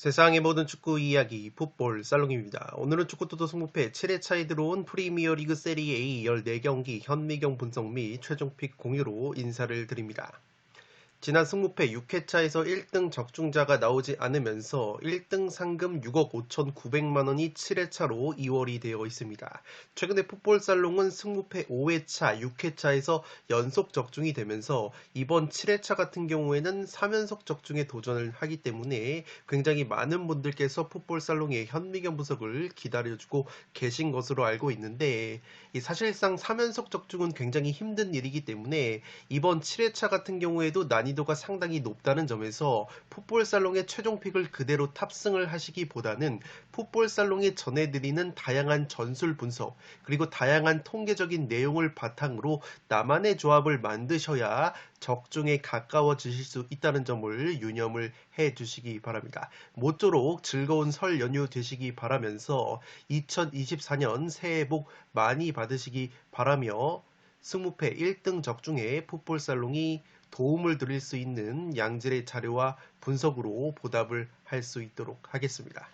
세상의 모든 축구 이야기 풋볼 살롱입니다. 오늘은 축구도도 승부패 7회차에 들어온 프리미어리그 세리A 14경기 현미경 분석 및 최종픽 공유로 인사를 드립니다. 지난 승무패 6회차에서 1등 적중자가 나오지 않으면서 1등 상금 6억 5,900만원이 7회차로 이월이 되어 있습니다. 최근에 풋볼살롱은 승무패 5회차, 6회차에서 연속 적중이 되면서 이번 7회차 같은 경우에는 3연속 적중에 도전을 하기 때문에 굉장히 많은 분들께서 풋볼살롱의 현미경 분석을 기다려주고 계신 것으로 알고 있는데 사실상 3연속 적중은 굉장히 힘든 일이기 때문에 이번 7회차 같은 경우에도 난이도가 상당히 높다는 점에서 풋볼살롱의 최종픽을 그대로 탑승을 하시기보다는 풋볼살롱이 전해드리는 다양한 전술 분석 그리고 다양한 통계적인 내용을 바탕으로 나만의 조합을 만드셔야 적중에 가까워지실 수 있다는 점을 유념을 해주시기 바랍니다. 모쪼록 즐거운 설 연휴 되시기 바라면서 2024년 새해 복 많이 받으시기 바라며 승무패 1등 적중에 풋볼살롱이 도움을 드릴 수 있는 양질의 자료와 분석으로 보답을 할 수 있도록 하겠습니다.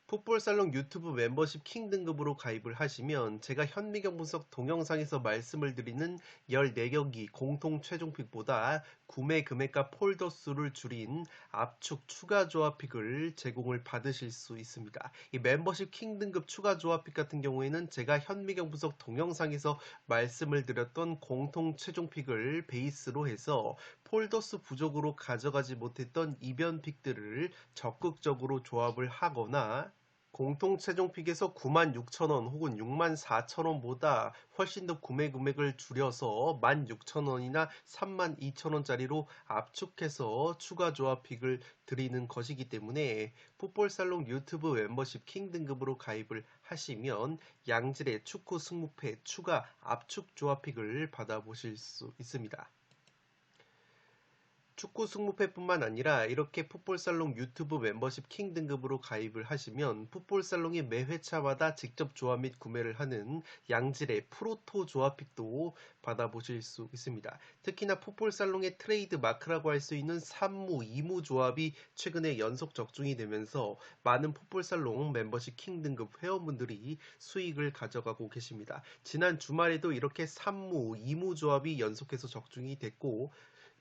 풋볼살롱 유튜브 멤버십 킹 등급으로 가입을 하시면 제가 현미경 분석 동영상에서 말씀을 드리는 14경기 공통 최종픽보다 구매 금액과 폴더 수를 줄인 압축 추가 조합픽을 제공을 받으실 수 있습니다. 이 멤버십 킹 등급 추가 조합픽 같은 경우에는 제가 현미경 분석 동영상에서 말씀을 드렸던 공통 최종픽을 베이스로 해서 폴더 수 부족으로 가져가지 못했던 이변 픽들을 적극적으로 조합을 하거나 공통 최종픽에서 96,000원 혹은 64,000원보다 훨씬 더 구매 금액을 줄여서 16,000원이나 32,000원짜리로 압축해서 추가 조합픽을 드리는 것이기 때문에 풋볼살롱 유튜브 멤버십 킹 등급으로 가입을 하시면 양질의 축구 승무패 추가 압축 조합픽을 받아보실 수 있습니다. 축구 승무패뿐만 아니라 이렇게 풋볼살롱 유튜브 멤버십 킹 등급으로 가입을 하시면 풋볼살롱이 매 회차마다 직접 조합 및 구매를 하는 양질의 프로토 조합픽도 받아보실 수 있습니다. 특히나 풋볼살롱의 트레이드 마크라고 할 수 있는 3무, 2무 조합이 최근에 연속 적중이 되면서 많은 풋볼살롱 멤버십 킹 등급 회원분들이 수익을 가져가고 계십니다. 지난 주말에도 이렇게 3무, 2무 조합이 연속해서 적중이 됐고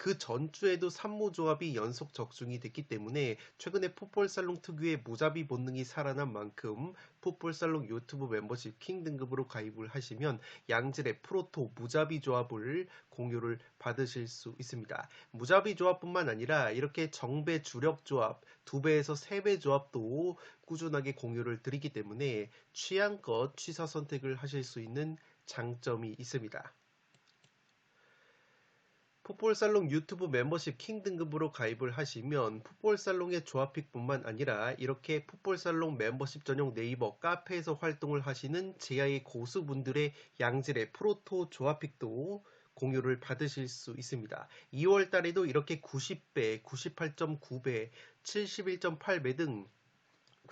그 전주에도 3무 조합이 연속 적중이 됐기 때문에 최근에 풋볼살롱 특유의 무자비 본능이 살아난 만큼 풋볼살롱 유튜브 멤버십 킹 등급으로 가입을 하시면 양질의 프로토 무자비 조합을 공유를 받으실 수 있습니다. 무자비 조합뿐만 아니라 이렇게 정배 주력 조합 2배에서 3배 조합도 꾸준하게 공유를 드리기 때문에 취향껏 취사 선택을 하실 수 있는 장점이 있습니다. 풋볼살롱 유튜브 멤버십 킹 등급으로 가입을 하시면 풋볼살롱의 조합픽뿐만 아니라 이렇게 풋볼살롱 멤버십 전용 네이버 카페에서 활동을 하시는 제야의 고수분들의 양질의 프로토 조합픽도 공유를 받으실 수 있습니다. 2월 달에도 이렇게 90배, 98.9배, 71.8배 등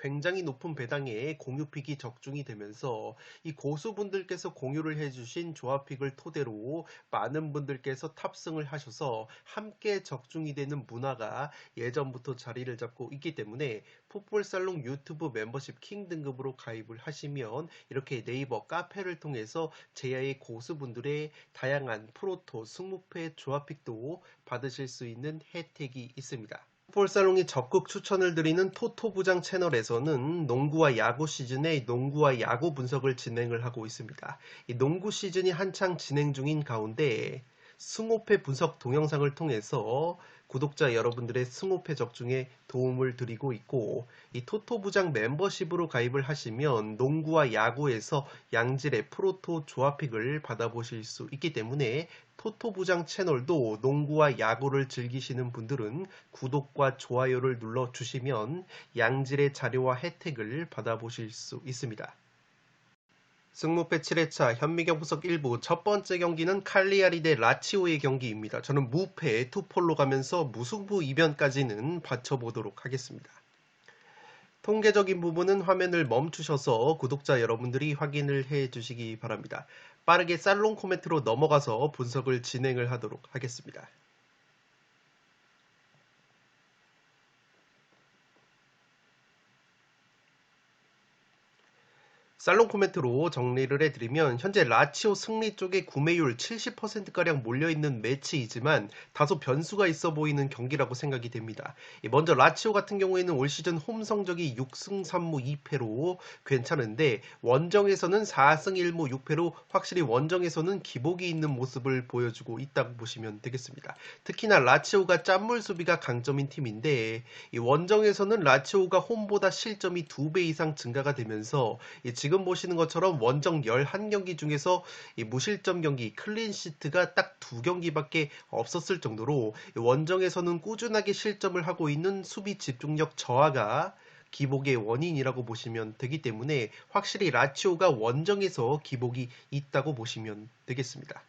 굉장히 높은 배당에 공유픽이 적중이 되면서 이 고수분들께서 공유를 해주신 조합픽을 토대로 많은 분들께서 탑승을 하셔서 함께 적중이 되는 문화가 예전부터 자리를 잡고 있기 때문에 풋볼살롱 유튜브 멤버십 킹 등급으로 가입을 하시면 이렇게 네이버 카페를 통해서 제야의 고수분들의 다양한 프로토 승무패 조합픽도 받으실 수 있는 혜택이 있습니다. 풋볼살롱이 적극 추천을 드리는 토토부장 채널에서는 농구와 야구 시즌에 농구와 야구 분석을 진행을 하고 있습니다. 이 농구 시즌이 한창 진행 중인 가운데 승호패 분석 동영상을 통해서 구독자 여러분들의 승호패 적중에 도움을 드리고 있고 이 토토부장 멤버십으로 가입을 하시면 농구와 야구에서 양질의 프로토 조합픽을 받아보실 수 있기 때문에 토토부장 채널도 농구와 야구를 즐기시는 분들은 구독과 좋아요를 눌러주시면 양질의 자료와 혜택을 받아보실 수 있습니다. 승무패 7회차 현미경 분석 1부 첫 번째 경기는 칼리아리 대 라치오의 경기입니다. 저는 무패 투폴로 가면서 무승부 이변까지는 받쳐보도록 하겠습니다. 통계적인 부분은 화면을 멈추셔서 구독자 여러분들이 확인을 해 주시기 바랍니다. 빠르게 살롱 코멘트로 넘어가서 분석을 진행을 하도록 하겠습니다. 살롱 코멘트로 정리를 해드리면 현재 라치오 승리 쪽에 구매율 70%가량 몰려있는 매치이지만 다소 변수가 있어 보이는 경기라고 생각이 됩니다. 먼저 라치오 같은 경우에는 올 시즌 홈 성적이 6승 3무 2패로 괜찮은데 원정에서는 4승 1무 6패로 확실히 원정에서는 기복이 있는 모습을 보여주고 있다고 보시면 되겠습니다. 특히나 라치오가 짠물 수비가 강점인 팀인데 이 원정에서는 라치오가 홈보다 실점이 2배 이상 증가가 되면서 지금 보시는 것처럼 원정 11경기 중에서 이 무실점 경기 클린시트가 딱 2경기밖에 없었을 정도로 원정에서는 꾸준하게 실점을 하고 있는 수비 집중력 저하가 기복의 원인이라고 보시면 되기 때문에 확실히 라치오가 원정에서 기복이 있다고 보시면 되겠습니다.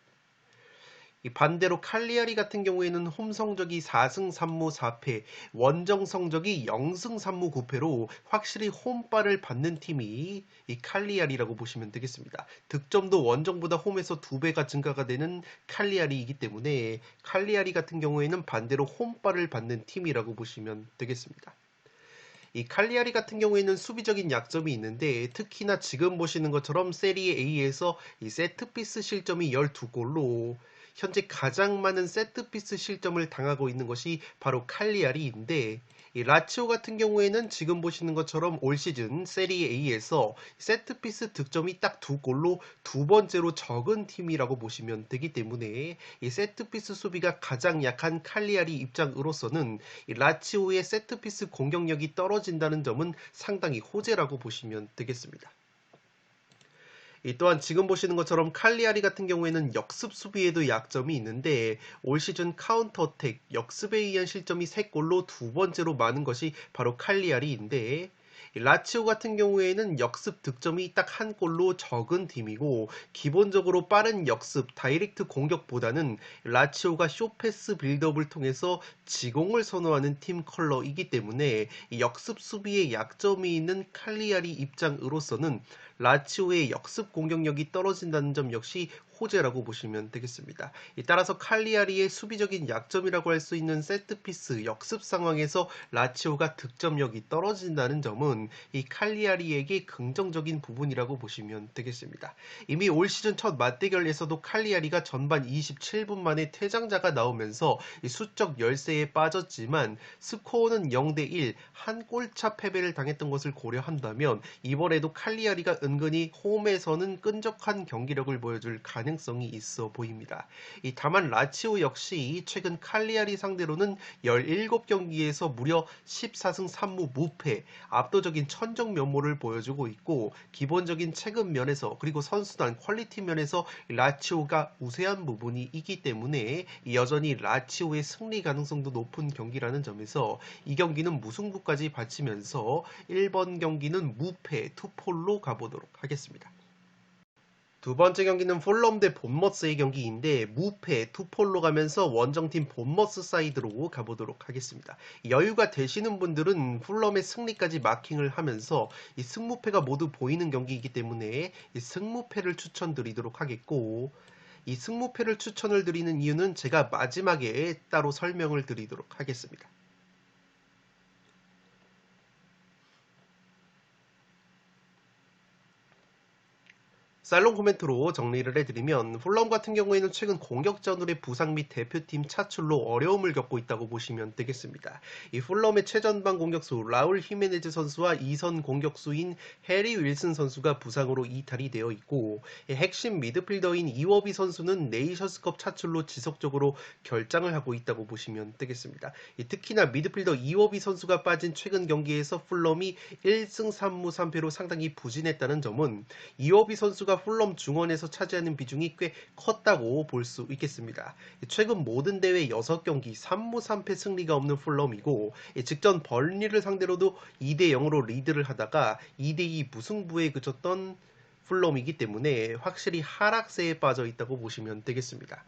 반대로 칼리아리 같은 경우에는 홈 성적이 4승 3무 4패, 원정 성적이 0승 3무 9패로 확실히 홈발을 받는 팀이 이 칼리아리라고 보시면 되겠습니다. 득점도 원정보다 홈에서 2배가 증가가 되는 칼리아리이기 때문에 칼리아리 같은 경우에는 반대로 홈발을 받는 팀이라고 보시면 되겠습니다. 이 칼리아리 같은 경우에는 수비적인 약점이 있는데 특히나 지금 보시는 것처럼 세리에 A에서 이 세트피스 실점이 12골로 현재 가장 많은 세트피스 실점을 당하고 있는 것이 바로 칼리아리인데 이 라치오 같은 경우에는 지금 보시는 것처럼 올 시즌 세리에 A에서 세트피스 득점이 딱 2골로 두 번째로 적은 팀이라고 보시면 되기 때문에 이 세트피스 수비가 가장 약한 칼리아리 입장으로서는 이 라치오의 세트피스 공격력이 떨어진다는 점은 상당히 호재라고 보시면 되겠습니다. 또한 지금 보시는 것처럼 칼리아리 같은 경우에는 역습 수비에도 약점이 있는데 올 시즌 카운터 어택, 역습에 의한 실점이 3골로 두 번째로 많은 것이 바로 칼리아리인데 라치오 같은 경우에는 역습 득점이 딱 1골로 적은 팀이고 기본적으로 빠른 역습, 다이렉트 공격보다는 라치오가 쇼패스 빌드업을 통해서 지공을 선호하는 팀 컬러이기 때문에 역습 수비에 약점이 있는 칼리아리 입장으로서는 라치오의 역습 공격력이 떨어진다는 점 역시 호재라고 보시면 되겠습니다. 따라서 칼리아리의 수비적인 약점이라고 할 수 있는 세트피스 역습 상황에서 라치오가 득점력이 떨어진다는 점은 이 칼리아리에게 긍정적인 부분이라고 보시면 되겠습니다. 이미 올 시즌 첫 맞대결에서도 칼리아리가 전반 27분 만에 퇴장자가 나오면서 수적 열세에 빠졌지만 스코어는 0대1 한 골차 패배를 당했던 것을 고려한다면 이번에도 칼리아리가 은근히 홈에서는 끈적한 경기력을 보여줄 가능성이 있어 보입니다. 다만 라치오 역시 최근 칼리아리 상대로는 17경기에서 무려 14승 3무 무패, 압도적인 천정 면모를 보여주고 있고 기본적인 체급 면에서 그리고 선수단 퀄리티 면에서 라치오가 우세한 부분이 있기 때문에 여전히 라치오의 승리 가능성도 높은 경기라는 점에서 이 경기는 무승부까지 바치면서 1번 경기는 무패 투폴로 가보도록 하겠습니다. 두 번째 경기는 풀럼 대 본머스의 경기인데 무패 투폴로 가면서 원정팀 본머스 사이드로 가보도록 하겠습니다. 여유가 되시는 분들은 풀럼의 승리까지 마킹을 하면서 이 승무패가 모두 보이는 경기이기 때문에 이 승무패를 추천드리도록 하겠고 이 승무패를 추천을 드리는 이유는 제가 마지막에 따로 설명을 드리도록 하겠습니다. 살롱 코멘트로 정리를 해드리면 풀럼 같은 경우에는 최근 공격전울의 부상 및 대표팀 차출로 어려움을 겪고 있다고 보시면 되겠습니다. 이 풀럼의 최전방 공격수 라울 히메네즈 선수와 2선 공격수인 해리 윌슨 선수가 부상으로 이탈이 되어 있고 핵심 미드필더인 이워비 선수는 네이션스컵 차출로 지속적으로 결장을 하고 있다고 보시면 되겠습니다. 특히나 미드필더 이워비 선수가 빠진 최근 경기에서 풀럼이 1승 3무 3패로 상당히 부진했다는 점은 이워비 선수가 본머스가 풀럼 중원에서 차지하는 비중이 꽤 컸다고 볼 수 있겠습니다. 최근 모든 대회 6경기 3무 3패 승리가 없는 풀럼이고 직전 벌리를 상대로도 2대 0으로 리드를 하다가 2대 2 무승부에 그쳤던 풀럼이기 때문에 확실히 하락세에 빠져 있다고 보시면 되겠습니다.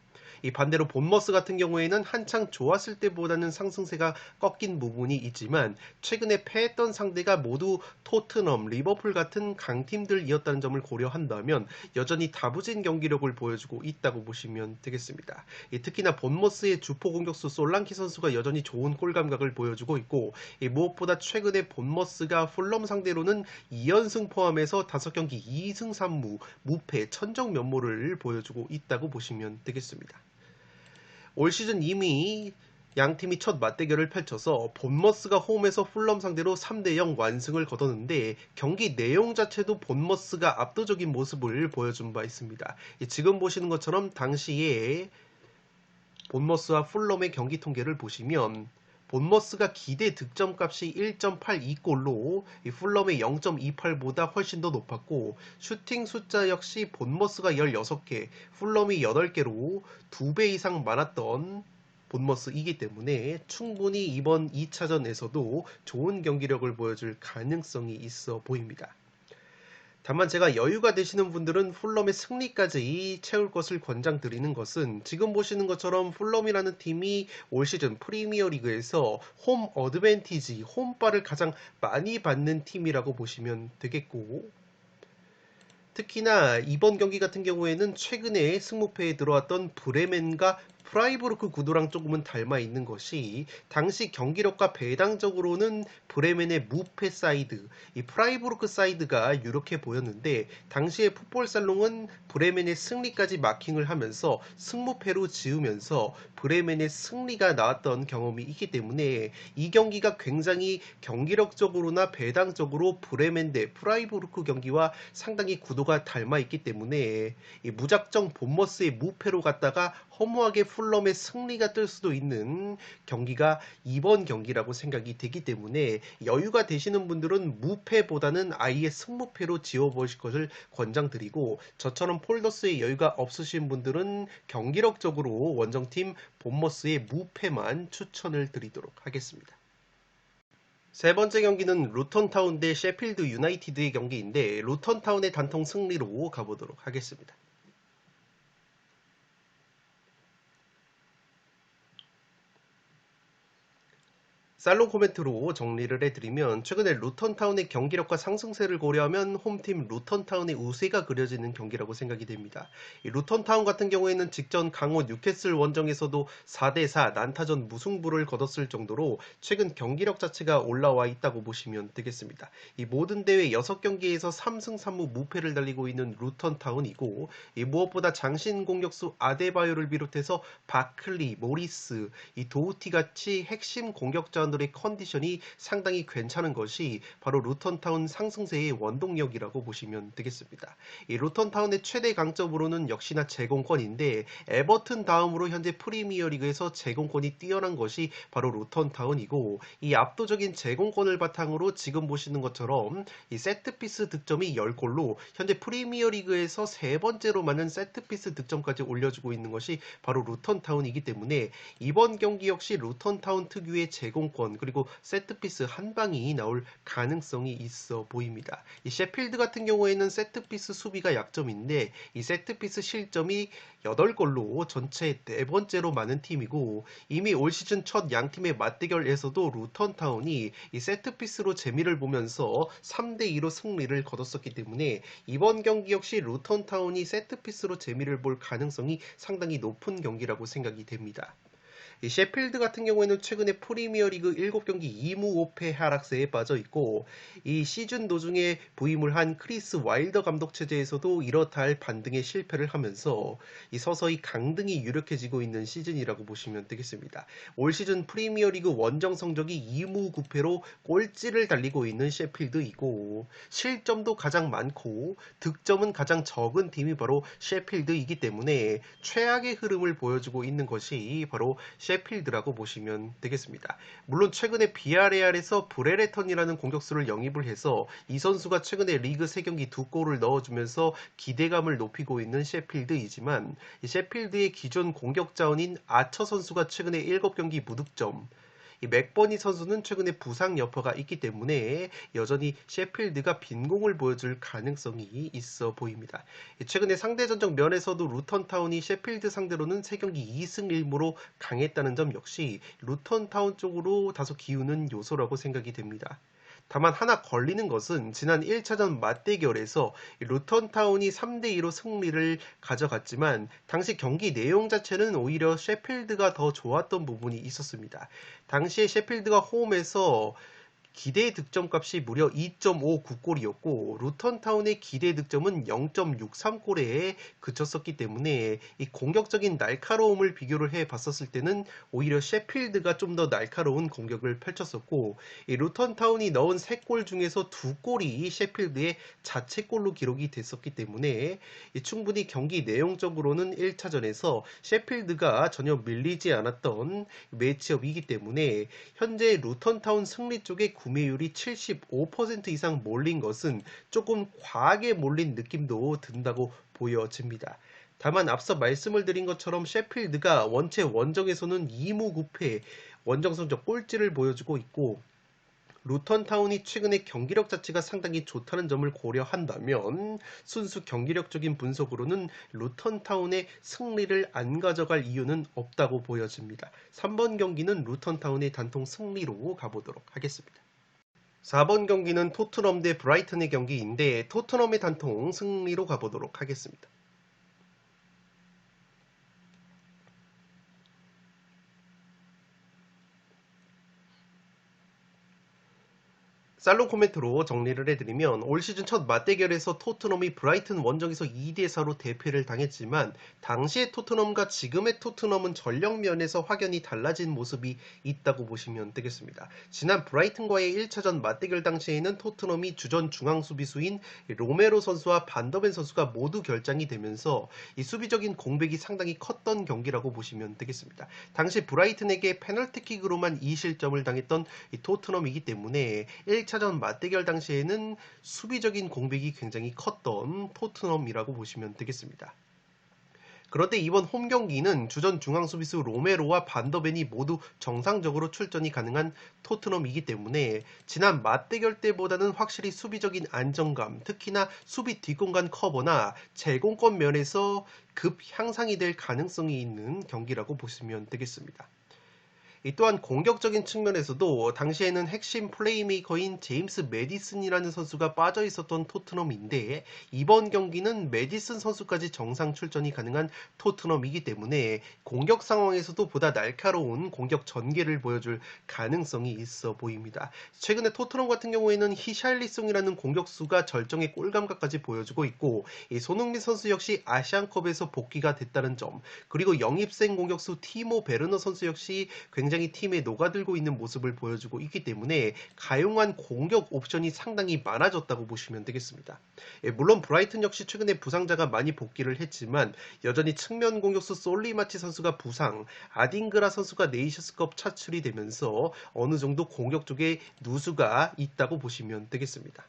이 반대로 본머스 같은 경우에는 한창 좋았을 때보다는 상승세가 꺾인 부분이 있지만 최근에 패했던 상대가 모두 토트넘, 리버풀 같은 강팀들이었다는 점을 고려한다면 여전히 다부진 경기력을 보여주고 있다고 보시면 되겠습니다. 특히나 본머스의 주포 공격수 솔랑키 선수가 여전히 좋은 골 감각을 보여주고 있고 무엇보다 최근에 본머스가 풀럼 상대로는 2연승 포함해서 5경기 2승 3무, 무패, 천정 면모를 보여주고 있다고 보시면 되겠습니다. 올 시즌 이미 양팀이 첫 맞대결을 펼쳐서 본머스가 홈에서 풀럼 상대로 3대 0 완승을 거뒀는데 경기 내용 자체도 본머스가 압도적인 모습을 보여준 바 있습니다. 지금 보시는 것처럼 당시에 본머스와 풀럼의 경기 통계를 보시면 본머스가 기대 득점값이 1.82골로 풀럼의 0.28보다 훨씬 더 높았고 슈팅 숫자 역시 본머스가 16개, 풀럼이 8개로 2배 이상 많았던 본머스이기 때문에 충분히 이번 2차전에서도 좋은 경기력을 보여줄 가능성이 있어 보입니다. 다만 제가 여유가 되시는 분들은 풀럼의 승리까지 채울 것을 권장드리는 것은 지금 보시는 것처럼 풀럼이라는 팀이 올 시즌 프리미어리그에서 홈 어드밴티지, 홈바를 가장 많이 받는 팀이라고 보시면 되겠고 특히나 이번 경기 같은 경우에는 최근에 승무패에 들어왔던 브레멘과 프라이부르크 구도랑 조금은 닮아 있는 것이 당시 경기력과 배당적으로는 브레멘의 무패 사이드, 이 프라이부르크 사이드가 유력해 보였는데 당시의 풋볼살롱은 브레멘의 승리까지 마킹을 하면서 승무패로 지으면서 브레멘의 승리가 나왔던 경험이 있기 때문에 이 경기가 굉장히 경기력적으로나 배당적으로 브레멘 대 프라이부르크 경기와 상당히 구도가 닮아 있기 때문에 이 무작정 본머스의 무패로 갔다가 허무하게 풀럼의 승리가 뜰 수도 있는 경기가 이번 경기라고 생각이 되기 때문에 여유가 되시는 분들은 무패보다는 아예 승무패로 지어보실 것을 권장드리고 저처럼 폴더스의 여유가 없으신 분들은 경기력적으로 원정팀 본머스의 무패만 추천을 드리도록 하겠습니다. 세 번째 경기는 루턴타운 대 셰필드 유나이티드의 경기인데 루턴타운의 단통 승리로 가보도록 하겠습니다. 살롱 코멘트로 정리를 해드리면 최근에 루턴타운의 경기력과 상승세를 고려하면 홈팀 루턴타운의 우세가 그려지는 경기라고 생각이 됩니다. 이 루턴타운 같은 경우에는 직전 강호 뉴캐슬 원정에서도 4대4 난타전 무승부를 거뒀을 정도로 최근 경기력 자체가 올라와 있다고 보시면 되겠습니다. 이 모든 대회 6경기에서 3승 3무 무패를 달리고 있는 루턴타운이고 이 무엇보다 장신 공격수 아데바요를 비롯해서 바클리, 모리스, 이 도우티 같이 핵심 공격자 의 컨디션이 상당히 괜찮은 것이 바로 루턴타운 상승세의 원동력이라고 보시면 되겠습니다. 이 루턴타운의 최대 강점으로는 역시나 제공권인데 에버튼 다음으로 현재 프리미어리그에서 제공권이 뛰어난 것이 바로 루턴타운이고 이 압도적인 제공권을 바탕으로 지금 보시는 것처럼 이 세트피스 득점이 10골로 현재 프리미어리그에서 세 번째로 많은 세트피스 득점까지 올려주고 있는 것이 바로 루턴타운이기 때문에 이번 경기 역시 루턴타운 특유의 제공권 그리고 세트피스 한 방이 나올 가능성이 있어 보입니다. 이 셰필드 같은 경우에는 세트피스 수비가 약점인데 이 세트피스 실점이 8골로 전체 4번째로 많은 팀이고 이미 올 시즌 첫 양팀의 맞대결에서도 루턴타운이 이 세트피스로 재미를 보면서 3대2로 승리를 거뒀었기 때문에 이번 경기 역시 루턴타운이 세트피스로 재미를 볼 가능성이 상당히 높은 경기라고 생각이 됩니다. 이 셰필드 같은 경우에는 최근에 프리미어리그 7경기 2무 5패 하락세에 빠져 있고 이 시즌 도중에 부임을 한 크리스 와일더 감독 체제에서도 이렇다 할 반등에 실패를 하면서 이 서서히 강등이 유력해지고 있는 시즌이라고 보시면 되겠습니다. 올 시즌 프리미어리그 원정 성적이 2무 9패로 꼴찌를 달리고 있는 셰필드이고 실점도 가장 많고 득점은 가장 적은 팀이 바로 셰필드이기 때문에 최악의 흐름을 보여주고 있는 것이 바로 셰필드라고 보시면 되겠습니다. 물론 최근에 비아레알에서 브레레턴이라는 공격수를 영입을 해서 이 선수가 최근에 리그 3경기 2골을 넣어주면서 기대감을 높이고 있는 셰필드이지만 이 셰필드의 기존 공격 자원인 아처 선수가 최근에 7경기 무득점, 이 맥버니 선수는 최근에 부상 여파가 있기 때문에 여전히 셰필드가 빈공을 보여줄 가능성이 있어 보입니다. 최근에 상대 전적 면에서도 루턴타운이 셰필드 상대로는 3경기 2승 1무로 강했다는 점 역시 루턴타운 쪽으로 다소 기우는 요소라고 생각이 됩니다. 다만 하나 걸리는 것은 지난 1차전 맞대결에서 루턴타운이 3대2로 승리를 가져갔지만 당시 경기 내용 자체는 오히려 셰필드가 더 좋았던 부분이 있었습니다. 당시에 셰필드가 홈에서 기대 득점값이 무려 2.59골이었고 루턴타운의 기대 득점은 0.63골에 그쳤었기 때문에 이 공격적인 날카로움을 비교를 해봤었을 때는 오히려 셰필드가 좀 더 날카로운 공격을 펼쳤었고 이 루턴타운이 넣은 3골 중에서 2골이 셰필드의 자책골로 기록이 됐었기 때문에 충분히 경기 내용적으로는 1차전에서 셰필드가 전혀 밀리지 않았던 매치업이기 때문에 현재 루턴타운 승리 쪽에 구매율이 75% 이상 몰린 것은 조금 과하게 몰린 느낌도 든다고 보여집니다. 다만 앞서 말씀을 드린 것처럼 셰필드가 원체 원정에서는 2무 9패 원정 성적 꼴찌를 보여주고 있고 루턴타운이 최근에 경기력 자체가 상당히 좋다는 점을 고려한다면 순수 경기력적인 분석으로는 루턴타운의 승리를 안 가져갈 이유는 없다고 보여집니다. 3번 경기는 루턴타운의 단통 승리로 가보도록 하겠습니다. 4번 경기는 토트넘 대 브라이튼의 경기인데 토트넘의 단통 승리로 가보도록 하겠습니다. 살롱 코멘트로 정리를 해드리면 올 시즌 첫 맞대결에서 토트넘이 브라이튼 원정에서 2대4로 대패를 당했지만 당시의 토트넘과 지금의 토트넘은 전력 면에서 확연히 달라진 모습이 있다고 보시면 되겠습니다. 지난 브라이튼과의 1차전 맞대결 당시에는 토트넘이 주전 중앙 수비수인 로메로 선수와 반더벤 선수가 모두 결장이 되면서 이 수비적인 공백이 상당히 컸던 경기라고 보시면 되겠습니다. 당시 브라이튼에게 페널티킥으로만 2실점을 당했던 이 토트넘이기 때문에 1차전 맞대결 당시에는 수비적인 공백이 굉장히 컸던 토트넘이라고 보시면 되겠습니다. 그런데 이번 홈 경기는 주전 중앙 수비수 로메로와 반더벤이 모두 정상적으로 출전이 가능한 토트넘이기 때문에 지난 맞대결 때보다는 확실히 수비적인 안정감, 특히나 수비 뒷공간 커버나 제공권 면에서 급 향상이 될 가능성이 있는 경기라고 보시면 되겠습니다. 또한 공격적인 측면에서도 당시에는 핵심 플레이메이커인 제임스 매디슨이라는 선수가 빠져 있었던 토트넘인데 이번 경기는 매디슨 선수까지 정상 출전이 가능한 토트넘이기 때문에 공격 상황에서도 보다 날카로운 공격 전개를 보여줄 가능성이 있어 보입니다. 최근에 토트넘 같은 경우에는 히샬리송이라는 공격수가 절정의 골감각까지 보여주고 있고 이 손흥민 선수 역시 아시안컵에서 복귀가 됐다는 점, 그리고 영입생 공격수 티모 베르너 선수 역시 굉장히 팀에 녹아들고 있는 모습을 보여주고 있기 때문에 가용한 공격 옵션이 상당히 많아졌다고 보시면 되겠습니다. 물론 브라이튼 역시 최근에 부상자가 많이 복귀를 했지만 여전히 측면 공격수 솔리마치 선수가 부상, 아딩그라 선수가 네이션스컵 차출이 되면서 어느 정도 공격 쪽에 누수가 있다고 보시면 되겠습니다.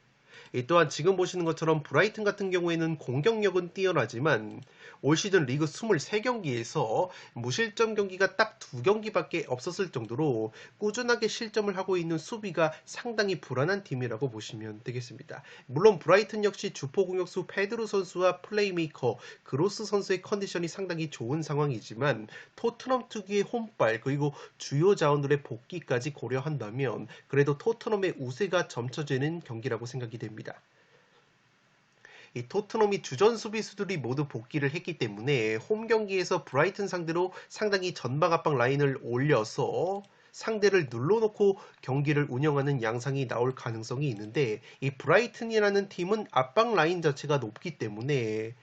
또한 지금 보시는 것처럼 브라이튼 같은 경우에는 공격력은 뛰어나지만 올 시즌 리그 23경기에서 무실점 경기가 딱 2경기밖에 없었을 정도로 꾸준하게 실점을 하고 있는 수비가 상당히 불안한 팀이라고 보시면 되겠습니다. 물론 브라이튼 역시 주포 공격수 페드루 선수와 플레이메이커 그로스 선수의 컨디션이 상당히 좋은 상황이지만 토트넘 특유의 홈발 그리고 주요 자원들의 복귀까지 고려한다면 그래도 토트넘의 우세가 점쳐지는 경기라고 생각이 됩니다. 이 토트넘이 주전 수비수들이 모두 복귀를 했기 때문에 홈 경기에서 브라이튼 상대로 상당히 전방 압박 라인을 올려서 상대를 눌러놓고 경기를 운영하는 양상이 나올 가능성이 있는데 이 브라이튼이라는 팀은 압박 라인 자체가 높기 때문에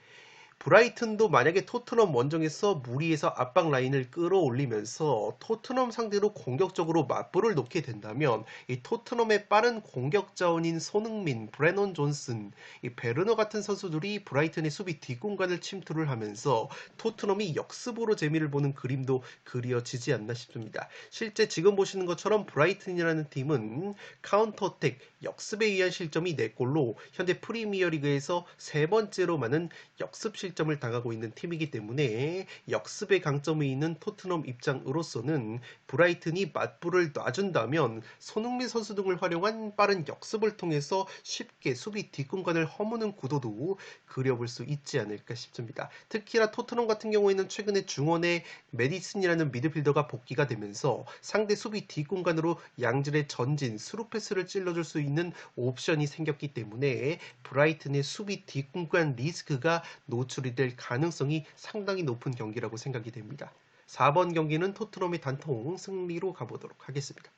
브라이튼도 만약에 토트넘 원정에서 무리해서 압박 라인을 끌어올리면서 토트넘 상대로 공격적으로 맞불을 놓게 된다면 이 토트넘의 빠른 공격 자원인 손흥민, 브레넌 존슨, 이 베르너 같은 선수들이 브라이튼의 수비 뒷공간을 침투를 하면서 토트넘이 역습으로 재미를 보는 그림도 그려지지 않나 싶습니다. 실제 지금 보시는 것처럼 브라이튼이라는 팀은 카운터어택, 역습에 의한 실점이 4골로 현재 프리미어리그에서 세 번째로 많은 역습 실점을 당하고 있는 팀이기 때문에 역습의 강점이 있는 토트넘 입장으로서는 브라이튼이 맞불을 놔준다면 손흥민 선수 등을 활용한 빠른 역습을 통해서 쉽게 수비 뒷공간을 허무는 구도도 그려볼 수 있지 않을까 싶습니다. 특히나 토트넘 같은 경우에는 최근에 중원에 메디슨이라는 미드필더가 복귀가 되면서 상대 수비 뒷공간으로 양질의 전진, 스루 패스를 찔러줄 수 있는 옵션이 생겼기 때문에 브라이튼의 수비 뒷공간 리스크가 노출이 될 가능성이 상당히 높은 경기라고 생각이 됩니다. 4번 경기는 토트넘의 단통 승리로 가보도록 하겠습니다.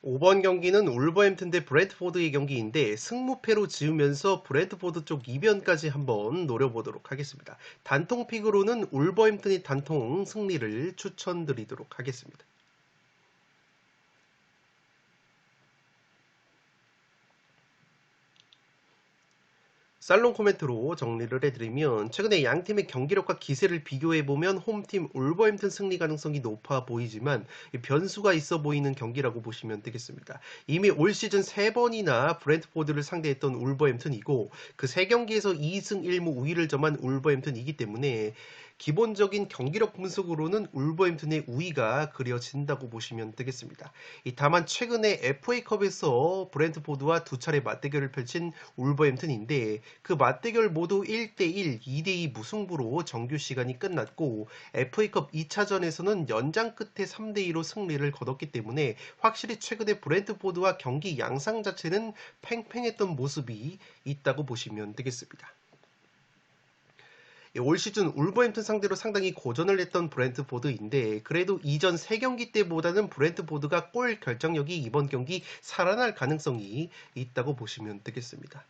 5번 경기는 울버햄튼 대 브랜트포드의 경기인데 승무패로 지으면서 브랜트포드 쪽 이변까지 한번 노려보도록 하겠습니다. 단통 픽으로는 울버햄튼의 단통 승리를 추천드리도록 하겠습니다. 살롱 코멘트로 정리를 해드리면 최근에 양팀의 경기력과 기세를 비교해보면 홈팀 울버햄튼 승리 가능성이 높아 보이지만 변수가 있어 보이는 경기라고 보시면 되겠습니다. 이미 올 시즌 3번이나 브랜트포드를 상대했던 울버햄튼이고 그 3경기에서 2승 1무 우위를 점한 울버햄튼이기 때문에 기본적인 경기력 분석으로는 울버햄튼의 우위가 그려진다고 보시면 되겠습니다. 다만 최근에 FA컵에서 브랜트포드와 두 차례 맞대결을 펼친 울버햄튼인데 그 맞대결 모두 1대1, 2대2 무승부로 정규 시간이 끝났고 FA컵 2차전에서는 연장 끝에 3대2로 승리를 거뒀기 때문에 확실히 최근에 브랜트포드와 경기 양상 자체는 팽팽했던 모습이 있다고 보시면 되겠습니다. 올 시즌 울버햄튼 상대로 상당히 고전을 했던 브랜트포드인데 그래도 이전 3경기 때보다는 브랜트포드가 골 결정력이 이번 경기 살아날 가능성이 있다고 보시면 되겠습니다.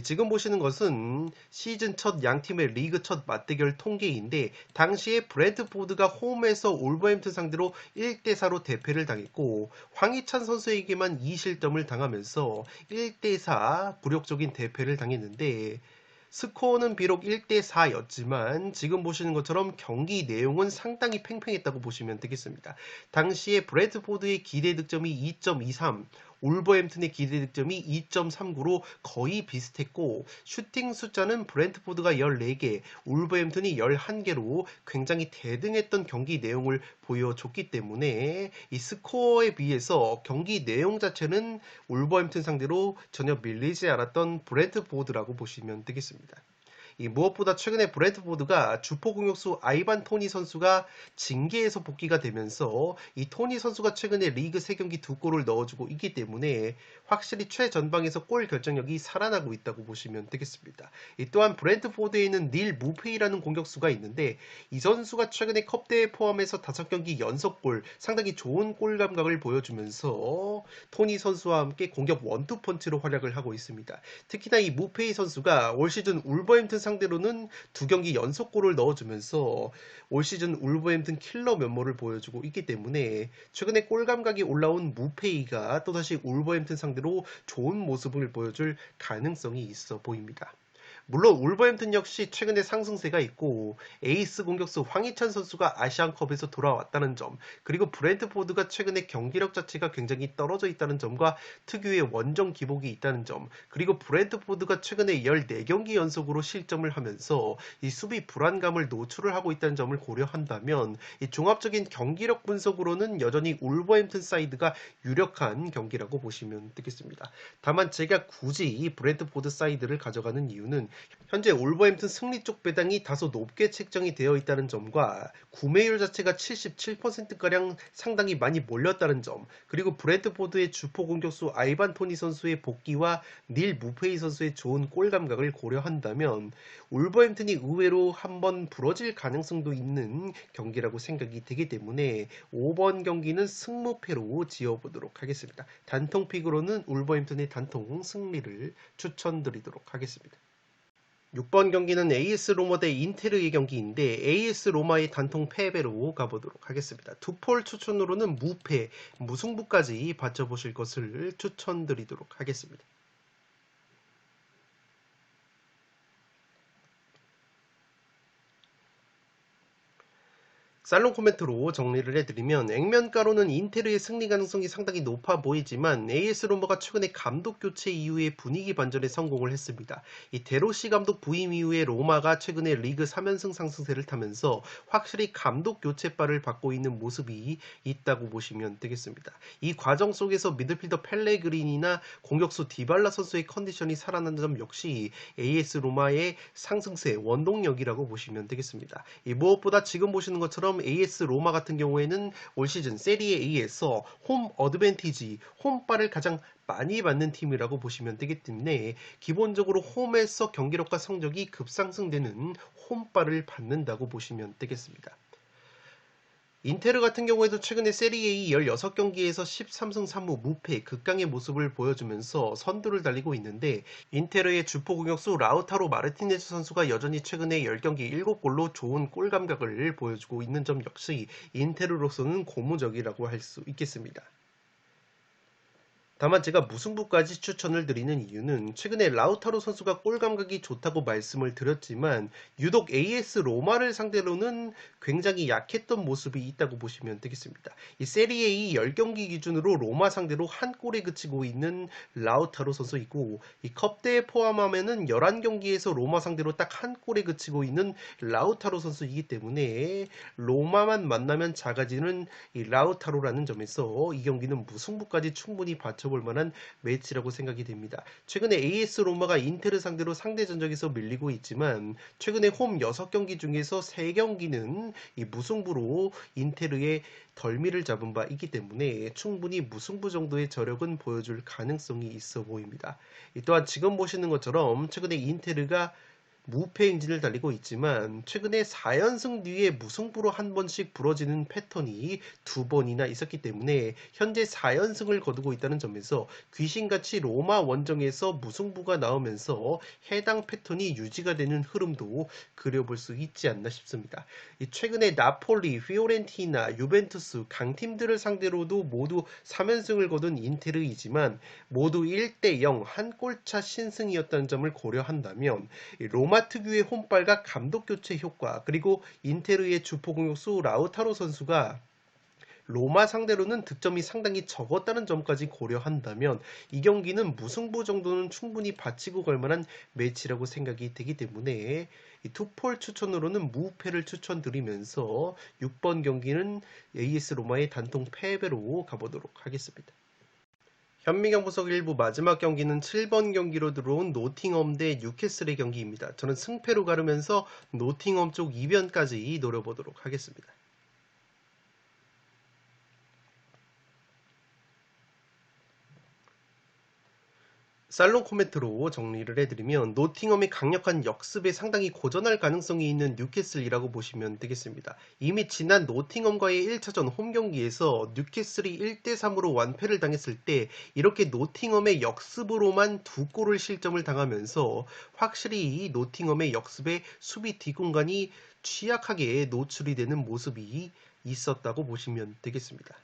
지금 보시는 것은 시즌 첫 양팀의 리그 첫 맞대결 통계인데 당시에 브랜트포드가 홈에서 울버햄튼 상대로 1대4로 대패를 당했고 황희찬 선수에게만 2실점을 당하면서 1대4 굴욕적인 대패를 당했는데 스코어는 비록 1대4였지만 지금 보시는 것처럼 경기 내용은 상당히 팽팽했다고 보시면 되겠습니다. 당시에 브래드포드의 기대 득점이 2.23, 울버햄튼의 기대 득점이 2.39로 거의 비슷했고 슈팅 숫자는 브랜트포드가 14개, 울버햄튼이 11개로 굉장히 대등했던 경기 내용을 보여줬기 때문에 이 스코어에 비해서 경기 내용 자체는 울버햄튼 상대로 전혀 밀리지 않았던 브랜트포드라고 보시면 되겠습니다. 무엇보다 최근에 브랜트포드가 주포 공격수 아이반 토니 선수가 징계에서 복귀가 되면서 이 토니 선수가 최근에 리그 3경기 2골을 넣어주고 있기 때문에 확실히 최전방에서 골 결정력이 살아나고 있다고 보시면 되겠습니다. 또한 브랜트포드에 있는 닐 무페이라는 공격수가 있는데 이 선수가 최근에 컵대회 포함해서 5경기 연속골 상당히 좋은 골 감각을 보여주면서 토니 선수와 함께 공격 원투펀치로 활약을 하고 있습니다. 특히나 이 무페이 선수가 올 시즌 울버햄튼 상대로는 2경기 연속골을 넣어주면서 올 시즌 울버햄튼 킬러 면모를 보여주고 있기 때문에 최근에 골 감각이 올라온 무페이가 또다시 울버햄튼 상대로 좋은 모습을 보여줄 가능성이 있어 보입니다. 물론 울버햄튼 역시 최근에 상승세가 있고 에이스 공격수 황희찬 선수가 아시안컵에서 돌아왔다는 점, 그리고 브랜트포드가 최근에 경기력 자체가 굉장히 떨어져 있다는 점과 특유의 원정 기복이 있다는 점, 그리고 브랜트포드가 최근에 14경기 연속으로 실점을 하면서 이 수비 불안감을 노출을 하고 있다는 점을 고려한다면 이 종합적인 경기력 분석으로는 여전히 울버햄튼 사이드가 유력한 경기라고 보시면 되겠습니다. 다만 제가 굳이 이 브랜트포드 사이드를 가져가는 이유는 현재 울버햄튼 승리 쪽 배당이 다소 높게 책정이 되어 있다는 점과 구매율 자체가 77%가량 상당히 많이 몰렸다는 점, 그리고 브랜트포드의 주포 공격수 아이반 토니 선수의 복귀와 닐 무페이 선수의 좋은 골 감각을 고려한다면 울버햄튼이 의외로 한번 부러질 가능성도 있는 경기라고 생각이 되기 때문에 5번 경기는 승무패로 지어보도록 하겠습니다. 단통픽으로는 울버햄튼의 단통 승리를 추천드리도록 하겠습니다. 6번 경기는 AS 로마 대 인테르의 경기인데 AS 로마의 단통 패배로 가보도록 하겠습니다. 두 폴 추천으로는 무패, 무승부까지 받쳐보실 것을 추천드리도록 하겠습니다. 살롱 코멘트로 정리를 해드리면 액면가로는 인테르의 승리 가능성이 상당히 높아 보이지만 AS 로마가 최근에 감독 교체 이후에 분위기 반전에 성공을 했습니다. 이 데로시 감독 부임 이후에 로마가 최근에 리그 3연승 상승세를 타면서 확실히 감독 교체발을 받고 있는 모습이 있다고 보시면 되겠습니다. 이 과정 속에서 미드필더 펠레그린이나 공격수 디발라 선수의 컨디션이 살아나는 점 역시 AS 로마의 상승세 원동력이라고 보시면 되겠습니다. 이 무엇보다 지금 보시는 것처럼 AS 로마 같은 경우에는 올 시즌 세리에 A에서 홈 어드밴티지, 홈발을 가장 많이 받는 팀이라고 보시면 되기 때문에 기본적으로 홈에서 경기력과 성적이 급상승되는 홈발을 받는다고 보시면 되겠습니다. 인테르 같은 경우에도 최근에 세리에 16경기에서 13승 3무 무패 극강의 모습을 보여주면서 선두를 달리고 있는데 인테르의 주포 공격수 라우타로 마르티네즈 선수가 여전히 최근에 10경기 7골로 좋은 골 감각을 보여주고 있는 점 역시 인테르로서는 고무적이라고 할 수 있겠습니다. 다만 제가 무승부까지 추천을 드리는 이유는 최근에 라우타로 선수가 골 감각이 좋다고 말씀을 드렸지만 유독 AS 로마를 상대로는 굉장히 약했던 모습이 있다고 보시면 되겠습니다. 이 세리에 10경기 기준으로 로마 상대로 한 골에 그치고 있는 라우타로 선수이고 이 컵대에 포함하면은 11경기에서 로마 상대로 딱 한 골에 그치고 있는 라우타로 선수이기 때문에 로마만 만나면 작아지는 이 라우타로라는 점에서 이 경기는 무승부까지 충분히 받쳐볼 만한 매치라고 생각이 됩니다. 최근에 AS 로마가 인테르 상대로 상대 전적에서 밀리고 있지만 최근에 홈 6경기 중에서 3경기는 이 무승부로 인테르의 덜미를 잡은 바 있기 때문에 충분히 무승부 정도의 저력은 보여줄 가능성이 있어 보입니다. 또한 지금 보시는 것처럼 최근에 인테르가 무패 행진을 달리고 있지만 최근에 4연승 뒤에 무승부로 한 번씩 부러지는 패턴이 2번이나 있었기 때문에 현재 4연승을 거두고 있다는 점에서 귀신같이 로마 원정에서 무승부가 나오면서 해당 패턴이 유지가 되는 흐름도 그려볼 수 있지 않나 싶습니다. 최근에 나폴리, 피오렌티나, 유벤투스 강팀들을 상대로도 모두 3연승을 거둔 인테르이지만 모두 1대0 한 골차 신승이었다는 점을 고려한다면 로마 특유의 홈발과 감독 교체 효과 그리고 인테르의 주포 공격수 라우타로 선수가 로마 상대로는 득점이 상당히 적었다는 점까지 고려한다면 이 경기는 무승부 정도는 충분히 바치고 갈 만한 매치라고 생각이 되기 때문에 이 투폴 추천으로는 무패를 추천드리면서 6번 경기는 AS 로마의 단통 패배로 가보도록 하겠습니다. 현미경 분석 일부 마지막 경기는 7번 경기로 들어온 노팅엄 대 뉴캐슬의 경기입니다. 저는 승패로 가르면서 노팅엄 쪽 이변까지 노려보도록 하겠습니다. 살롱 코멘트로 정리를 해드리면 노팅엄이 강력한 역습에 상당히 고전할 가능성이 있는 뉴캐슬이라고 보시면 되겠습니다. 이미 지난 노팅엄과의 1차전 홈경기에서 뉴캐슬이 1대3으로 완패를 당했을 때 이렇게 노팅엄의 역습으로만 2골을 실점을 당하면서 확실히 노팅엄의 역습에 수비 뒷공간이 취약하게 노출이 되는 모습이 있었다고 보시면 되겠습니다.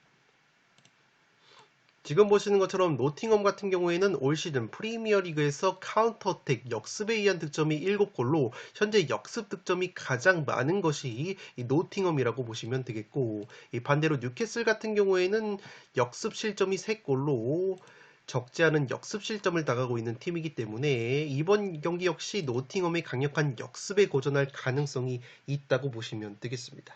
지금 보시는 것처럼 노팅엄 같은 경우에는 올 시즌 프리미어리그에서 카운터어택 역습에 의한 득점이 7골로 현재 역습 득점이 가장 많은 것이 이 노팅엄이라고 보시면 되겠고 이 반대로 뉴캐슬 같은 경우에는 역습 실점이 3골로 적지 않은 역습 실점을 당하고 있는 팀이기 때문에 이번 경기 역시 노팅엄의 강력한 역습에 고전할 가능성이 있다고 보시면 되겠습니다.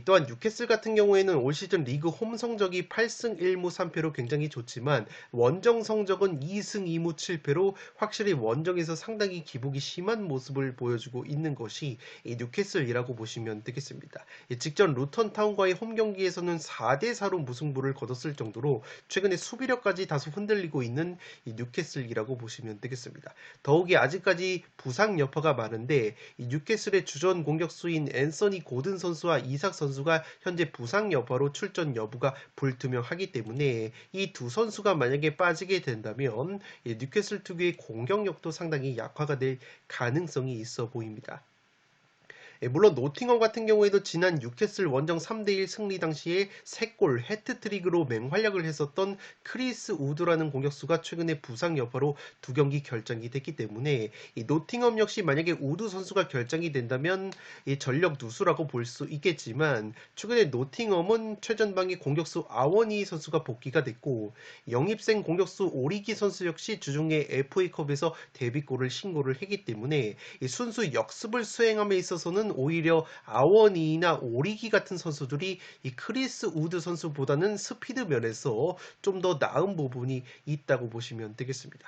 또한 뉴캐슬 같은 경우에는 올 시즌 리그 홈 성적이 8승 1무 3패로 굉장히 좋지만 원정 성적은 2승 2무 7패로 확실히 원정에서 상당히 기복이 심한 모습을 보여주고 있는 것이 이 뉴캐슬이라고 보시면 되겠습니다. 직전 루턴 타운과의 홈 경기에서는 4대4로 무승부를 거뒀을 정도로 최근에 수비력까지 다소 흔들리고 있는 이 뉴캐슬이라고 보시면 되겠습니다. 더욱이 아직까지 부상 여파가 많은데 이 뉴캐슬의 주전 공격수인 앤서니 고든 선수와 이삭 선수가 현재 부상 여파로 출전 여부가 불투명하기 때문에 이 두 선수가 만약에 빠지게 된다면 뉴캐슬 특유의 공격력도 상당히 약화가 될 가능성이 있어 보입니다. 물론 노팅엄 같은 경우에도 지난 뉴캐슬 원정 3대1 승리 당시에 3골 해트트릭으로 맹활약을 했었던 크리스 우드라는 공격수가 최근에 부상 여파로 2경기 결장이 됐기 때문에 이 노팅엄 역시 만약에 우드 선수가 결장이 된다면 이 전력 누수라고 볼 수 있겠지만 최근에 노팅엄은 최전방의 공격수 아워니 선수가 복귀가 됐고 영입생 공격수 오리기 선수 역시 주중에 FA컵에서 데뷔골을 신고를 했기 때문에 이 순수 역습을 수행함에 있어서는 오히려 아워니나 오리기 같은 선수들이 이 크리스 우드 선수보다는 스피드 면에서 좀 더 나은 부분이 있다고 보시면 되겠습니다.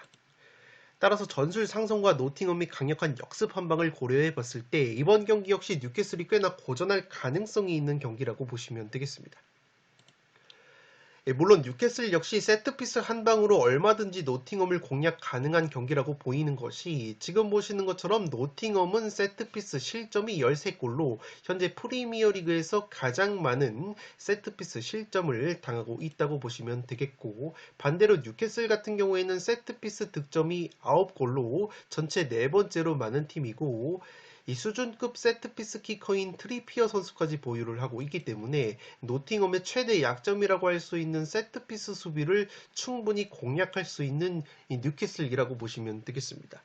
따라서 전술 상성과 노팅엄이 강력한 역습 한방을 고려해 봤을 때 이번 경기 역시 뉴캐슬이 꽤나 고전할 가능성이 있는 경기라고 보시면 되겠습니다. 물론 뉴캐슬 역시 세트피스 한 방으로 얼마든지 노팅엄을 공략 가능한 경기라고 보이는 것이 지금 보시는 것처럼 노팅엄은 세트피스 실점이 13골로 현재 프리미어리그에서 가장 많은 세트피스 실점을 당하고 있다고 보시면 되겠고 반대로 뉴캐슬 같은 경우에는 세트피스 득점이 9골로 전체 4번째로 많은 팀이고 이 수준급 세트피스 키커인 트리피어 선수까지 보유를 하고 있기 때문에 노팅엄의 최대 약점이라고 할 수 있는 세트피스 수비를 충분히 공략할 수 있는 이 뉴캐슬이라고 보시면 되겠습니다.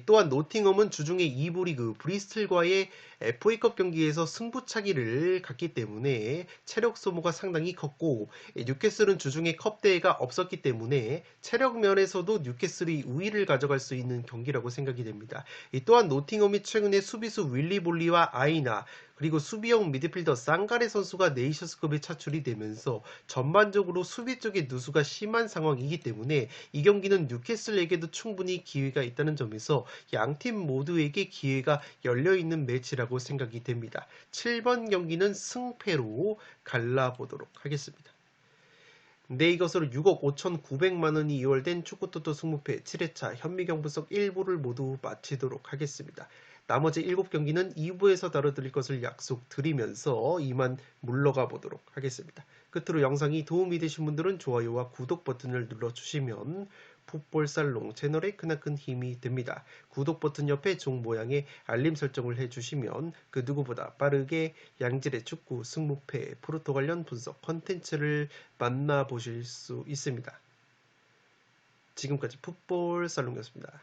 또한 노팅엄은 주중에 2부 리그 브리스틀과의 FA컵 경기에서 승부차기를 갔기 때문에 체력 소모가 상당히 컸고 뉴캐슬은 주중에 컵 대회가 없었기 때문에 체력 면에서도 뉴캐슬이 우위를 가져갈 수 있는 경기라고 생각이 됩니다. 또한 노팅엄이 최근에 수비수 윌리 볼리와 아이나 그리고 수비형 미드필더 쌍가레 선수가 네이션스컵에 차출이 되면서 전반적으로 수비 쪽의 누수가 심한 상황이기 때문에 이 경기는 뉴캐슬에게도 충분히 기회가 있다는 점에서 양팀 모두에게 기회가 열려있는 매치라고 생각이 됩니다. 7번 경기는 승패로 갈라보도록 하겠습니다. 네, 이것으로 6억 5,900만원이 이월된 축구토토 승무패 7회차 현미경 분석 1부를 모두 마치도록 하겠습니다. 나머지 7경기는 2부에서 다뤄드릴 것을 약속드리면서 이만 물러가 보도록 하겠습니다. 끝으로 영상이 도움이 되신 분들은 좋아요와 구독 버튼을 눌러주시면 풋볼살롱 채널에 크나큰 힘이 됩니다. 구독 버튼 옆에 종 모양의 알림 설정을 해주시면 그 누구보다 빠르게 양질의 축구, 승무패, 프로토 관련 분석 컨텐츠를 만나보실 수 있습니다. 지금까지 풋볼살롱이었습니다.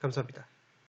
감사합니다.